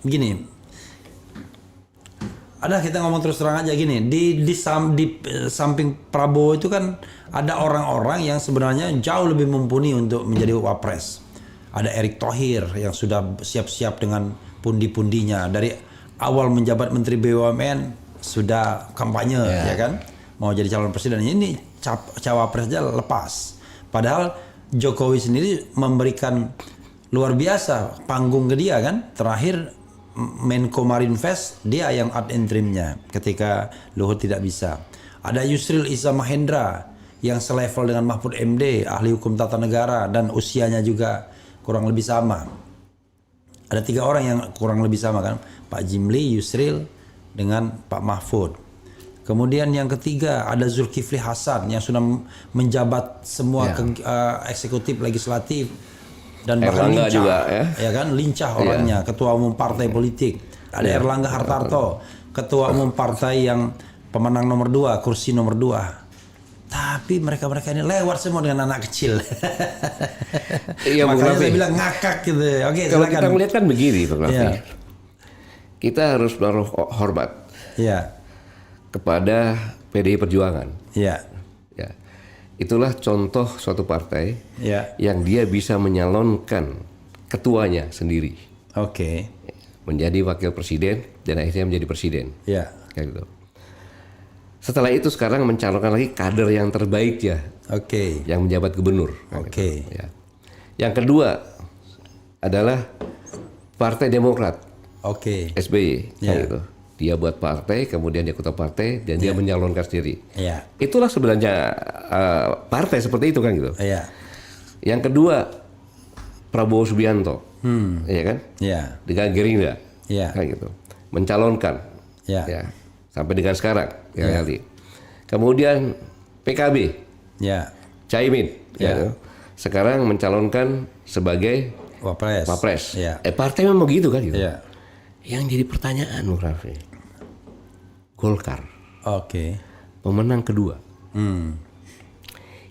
Gini, kita ngomong terus terang aja gini, di samping Prabowo itu kan ada orang-orang yang sebenarnya jauh lebih mumpuni untuk menjadi wapres. Ada Erick Thohir yang sudah siap-siap dengan pundi-pundinya dari awal menjabat Menteri BUMN sudah kampanye, ya kan, mau jadi calon presiden. Ini cawapres aja lepas. Padahal Jokowi sendiri memberikan luar biasa panggung ke dia kan. Terakhir Menko Marinvest dia yang ad interimnya ketika Luhut tidak bisa. Ada Yusril Iza Mahendra yang selevel dengan Mahfud MD, ahli hukum tata negara dan usianya juga kurang lebih sama. Ada 3 orang yang kurang lebih sama kan, Pak Jimli, Yusril dengan Pak Mahfud. Kemudian yang ketiga ada Zulkifli Hasan yang sudah menjabat semua eksekutif, legislatif dan bahkan lincah juga, ya kan, lincah orangnya, ketua umum partai politik. Ada Erlangga Hartarto, ketua umum partai yang pemenang nomor 2, kursi nomor 2. Tapi mereka ini lewat semua dengan anak kecil. Makanya saya bilang ngakak gitu. Oke, kalau silakan. kita melihat kan begini, Bang Raffi. Kita harus menaruh hormat kepada PDI Perjuangan. Ya. Itulah contoh suatu partai yang dia bisa menyalonkan ketuanya sendiri. Menjadi wakil presiden dan akhirnya menjadi presiden. Kayak gitu. Setelah itu sekarang mencalonkan lagi kader yang terbaik yang menjabat gubernur. Gitu. Yang kedua adalah Partai Demokrat. SBY. Gitu. Dia buat partai, kemudian dia ketua partai, dan dia menyalonkan sendiri. Itulah sebenarnya partai seperti itu kan gitu. Yang kedua Prabowo Subianto, ya kan? Dengan Gerindra, kan gitu, mencalonkan, sampai dengan sekarang. Kemudian PKB, Caimin, sekarang mencalonkan sebagai Wapres. Partai memang begitu kan gitu. Yang jadi pertanyaan, Bung Raffi, Golkar, pemenang kedua.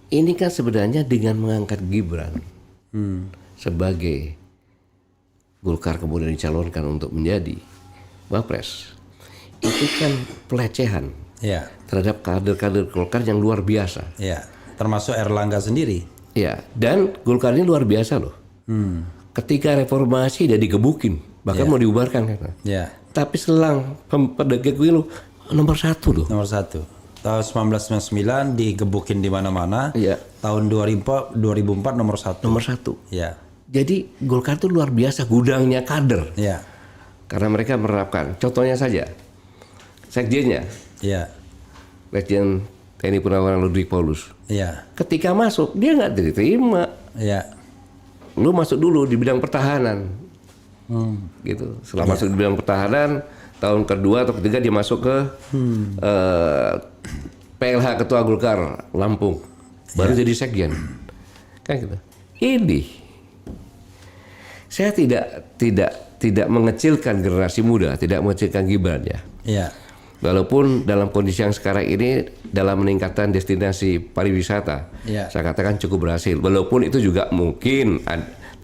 Ini kan sebenarnya dengan mengangkat Gibran sebagai Golkar kemudian dicalonkan untuk menjadi Wapres, itu kan pelecehan terhadap kader-kader Golkar yang luar biasa. Termasuk Erlangga sendiri. Dan Golkar ini luar biasa loh. Ketika reformasi dia digebukin, bahkan mau dibubarkan kan. Tapi selang pendekik pemilu nomor 1 loh. Nomor 1. Tahun 1999 digebukin di mana-mana. Tahun 2004 nomor 1. Nomor 1. Jadi Golkar itu luar biasa gudangnya kader. Karena mereka menerapkan. Contohnya saja, sekjennya. Sekjen TNI Purnawirawan Ludwig Paulus. Ketika masuk dia nggak diterima. Lu masuk dulu di bidang pertahanan. Gitu. Setelah masuk di bidang pertahanan, tahun kedua atau ketiga dia masuk ke PLH Ketua Golkar Lampung, baru jadi sekjen, kan gitu. Ini saya tidak mengecilkan generasi muda, tidak mengecilkan Gibran ya. Walaupun dalam kondisi yang sekarang ini dalam meningkatkan destinasi pariwisata, saya katakan cukup berhasil. Walaupun itu juga mungkin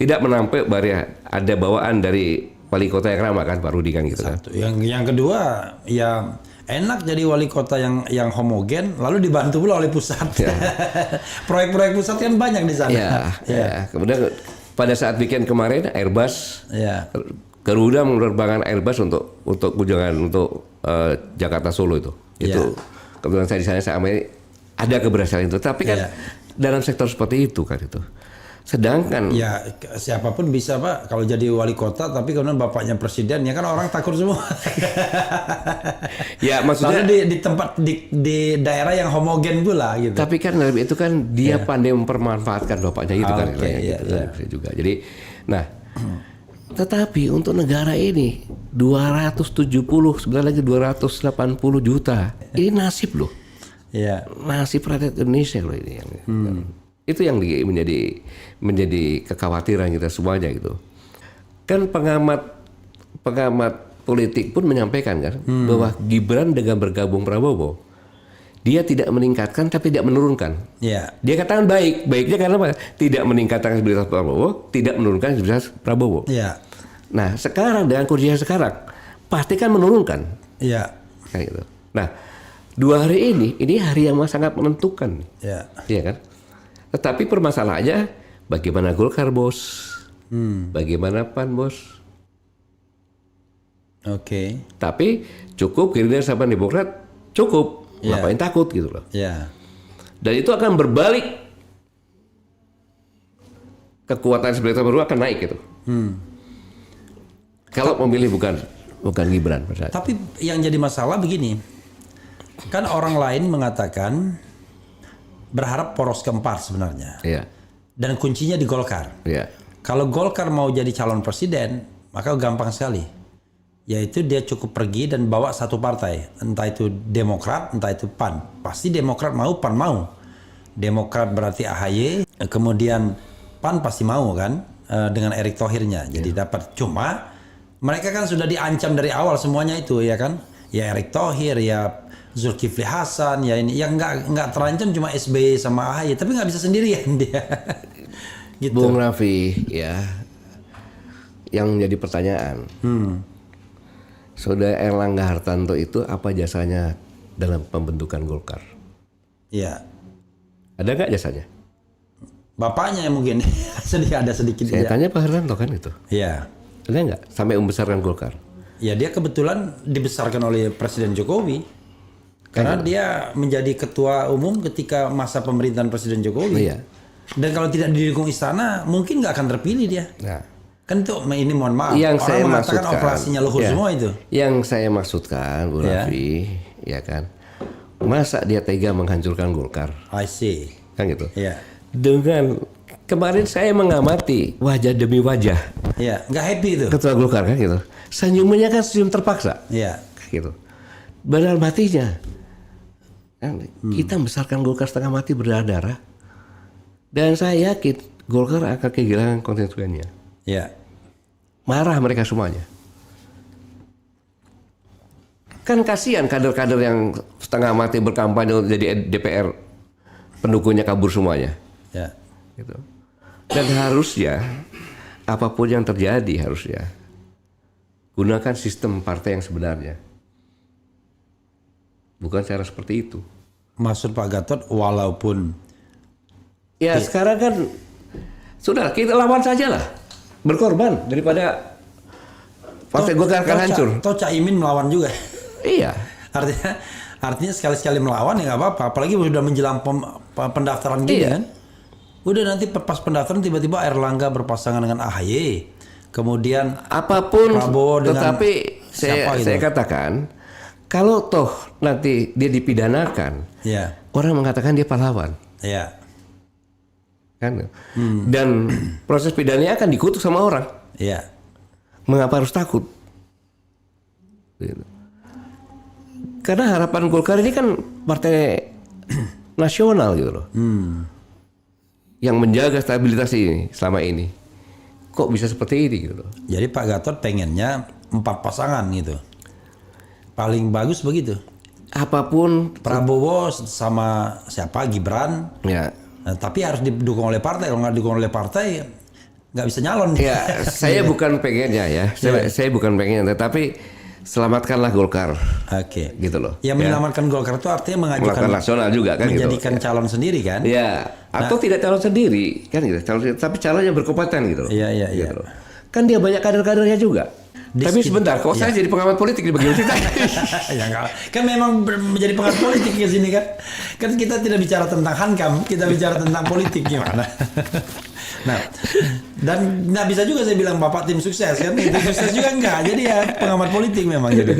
tidak menampik ada bawaan dari wali kota yang ramah kan, Pak Rudi kan gitu. Yang kedua, ya enak jadi wali kota yang homogen, lalu dibantu pula oleh pusat. Proyek-proyek pusat kan banyak di sana. Kemudian pada saat weekend kemarin Airbus, Garuda menerbangkan Airbus untuk kunjungan untuk Jakarta Solo itu. Kebetulan saya di sana ada keberhasilan itu. Tapi kan dalam sektor seperti itu kan itu. Sedangkan siapapun bisa Pak kalau jadi wali kota, tapi kemudian bapaknya presiden, ya kan orang takut semua. Maksudnya di tempat di daerah yang homogen pula gitu. Tapi kan itu kan dia pandai mempermanfaatkan bapaknya itu kan. Juga. Jadi tetapi untuk negara ini 270, sebenarnya lagi 280 juta. Ini nasib loh. Nasib rakyat Indonesia loh ini. Itu yang menjadi kekhawatiran kita semuanya gitu. Kan pengamat politik pun menyampaikan kan bahwa Gibran dengan bergabung Prabowo, dia tidak meningkatkan tapi tidak menurunkan. Dia katakan baiknya karena apa? Tidak meningkatkan elektabilitas Prabowo, tidak menurunkan elektabilitas Prabowo. Nah, sekarang dengan kondisi sekarang pasti kan menurunkan. Iya. Kayak gitu. Nah, 2 hari ini hari yang sangat menentukan. Iya. Iya kan? Tetapi permasalahannya bagaimana Golkar, Bos? Bagaimana PAN, Bos? Oke. Tapi cukup Gerindra sama Demokrat cukup. Ngapain takut gitu loh. Iya. Dan itu akan berbalik. Kekuatan sebelah baru akan naik gitu. Kalau memilih bukan Gibran. Tapi yang jadi masalah begini. Kan orang lain mengatakan berharap poros keempat sebenarnya. Iya. Dan kuncinya di Golkar. Iya. Kalau Golkar mau jadi calon presiden, maka gampang sekali. Yaitu dia cukup pergi dan bawa satu partai. Entah itu Demokrat, entah itu PAN. Pasti Demokrat mau, PAN mau. Demokrat berarti AHY, kemudian PAN pasti mau kan, dengan Erick Thohirnya. Jadi dapat. Cuma mereka kan sudah diancam dari awal semuanya itu, ya kan? Ya Erick Thohir, ya Zulkifli Hasan, ya ini. Yang nggak terancam cuma SBY sama AHY, tapi nggak bisa sendirian dia. Gitu. Bung Raffi, ya, yang jadi pertanyaan, Saudara Erlangga Hartarto itu apa jasanya dalam pembentukan Golkar? Iya. Ada nggak jasanya? Bapaknya yang mungkin ada sedikit. Saya tanya Pak Hartarto kan itu. Iya. Ada nggak sampai membesarkan Golkar? Ya dia kebetulan dibesarkan oleh Presiden Jokowi. Karena dia menjadi ketua umum ketika masa pemerintahan Presiden Jokowi. Iya. Dan kalau tidak didukung istana, mungkin nggak akan terpilih dia. Nah, kan itu ini mohon maaf. Yang orang saya mengatakan maksudkan, operasinya Luhut semua itu. Yang saya maksudkan, Bu Raffi, ya kan, masa dia tega menghancurkan Golkar? I see. Kan gitu. Iya. Dengan kemarin saya mengamati wajah demi wajah. Iya, nggak happy itu. Ketua Golkar kan gitu. Senyumannya kan senyum terpaksa. Iya. Gitu. Benar matinya. Kan, kita membesarkan Golkar setengah mati berdarah-darah. Dan saya yakin Golkar akan kehilangan konstituennya. Iya. Marah mereka semuanya. Kan kasihan kader-kader yang setengah mati berkampanye jadi DPR, pendukungnya kabur semuanya. Ya. Gitu. Dan harusnya apapun yang terjadi harusnya gunakan sistem partai yang sebenarnya. Bukan cara seperti itu. Maksud Pak Gatot walaupun ya sekarang kan sudah kita lawan saja lah, berkorban daripada partai Golkar akan hancur. Toh Caimin melawan juga. Iya. Artinya sekali-sekali melawan ya nggak apa-apa. Apalagi sudah menjelang pendaftaran gini kan. Udah nanti pas pendaftaran tiba-tiba Erlangga berpasangan dengan AHY. Kemudian apapun. Prabowo dengan tetapi saya katakan kalau toh nanti dia dipidanakan, orang mengatakan dia pahlawan. Iya. Kan? Dan proses pidananya akan dikutuk sama orang. Iya. Mengapa harus takut? Karena harapan Golkar ini kan partai nasional gitu loh. Yang menjaga stabilitas ini selama ini. Kok bisa seperti ini gitu loh. Jadi Pak Gatot pengennya 4 pasangan gitu. Paling bagus begitu. Apapun Prabowo sama siapa Gibran. Ya. Nah, tapi harus didukung oleh partai. Kalau nggak didukung oleh partai, nggak bisa nyalon. Ya, saya bukan pengennya ya. Saya bukan pengennya, tetapi selamatkanlah Golkar. Oke. Gitu loh. Ya menyelamatkan Golkar itu artinya mengajukan nasional juga kan. Menjadikan gitu. calon sendiri kan. Ya. Atau tidak calon sendiri kan gitu. Tapi calon yang berkompeten gitu loh. Iya. Gitu loh. Kan dia banyak kader-kadernya juga. Tapi sebentar, kok saya jadi pengamat politik di bagian kita? Ya enggak. Kan memang menjadi pengamat politik di sini kan. Kan kita tidak bicara tentang hankam, kita bicara tentang politik gimana. Nah, dan nggak bisa juga saya bilang Bapak tim sukses kan. Tim sukses juga enggak. Jadi ya pengamat politik memang gitu.